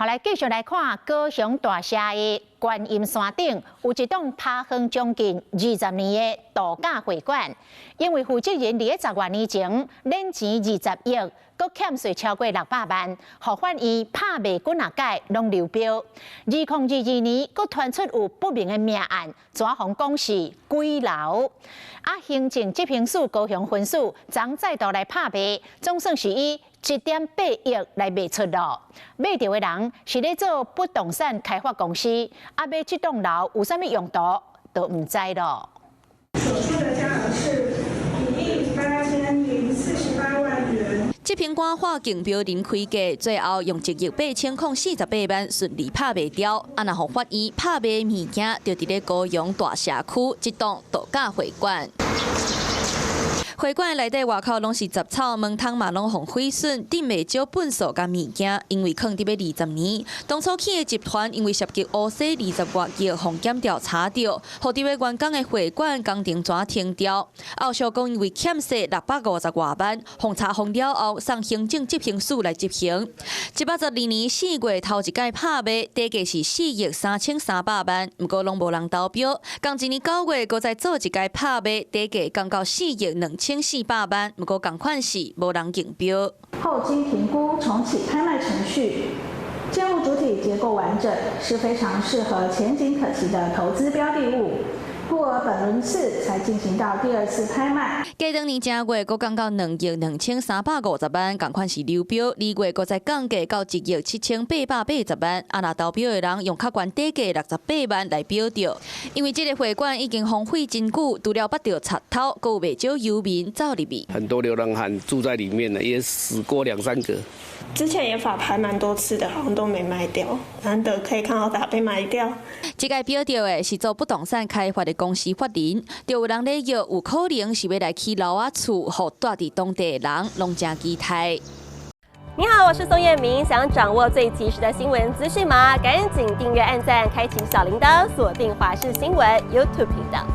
后来继续来看高雄大社的观音山顶有一栋趴荒将近20年的度假会馆，因为负责人伫10多年前敛钱20亿，搁欠税超过600万，互法院拍卖几啊届拢流标。2022年，搁传出有不明的命案，抓方讲是鬼楼。行政执行署高雄分署昨再度来拍卖，总算是以1.8亿来卖出咯。买到的人是咧做不动产开发公司，买这栋楼有啥物用途都唔知咯。所付的价额是1.8048万元。这瓶官话竞标临开价，最后用1亿8048万顺利拍卖掉。若互法院拍卖物件，就伫咧高雄大社区一栋度假会馆。会馆内底外口拢是杂草，门窗嘛拢互毁损，顶袂少粪扫甲物件，因为坑伫要20年。当初起的集团因为涉及乌洗20多亿，phòng檢調查到，互伫要员工的会馆工程全停掉。後續講因為欠稅650多萬，封查封了後，送行政執行署來執行。182年4月頭一屆拍賣，底價是4億3300萬，不過攏無人投標。同一年9月，閣再做一屆拍賣，底價降到4億2400萬，不過同款是無人競標。後經評估重啟拍賣程序，建物主體結構完整，是非常適合前景可期的投資標的物。故而本輪次才進行到第2次拍賣。加當年正月，閣降到2億2350萬，同款是流標。2月閣再降價到1億7880萬。若投標的人用較懸底價68萬來標掉，因為這個會館已經荒廢真久，除了捌到賊頭，閣有袂少遊民走入去。很多流浪漢住在裡面呢，也死過2、3個。之前也法拍蠻多次的，好像都沒賣掉，難得可以看到它被賣掉。這個標掉的是做不動產開發的公司法人，就有人咧約有可能是要來起樓啊厝，互住佇當地的人攏真期待。你好，我是宋燕明，想掌握最及時的新聞資訊嗎？趕緊訂閱、按讚、開啟小鈴鐺，鎖定華視新聞 YouTube 頻道。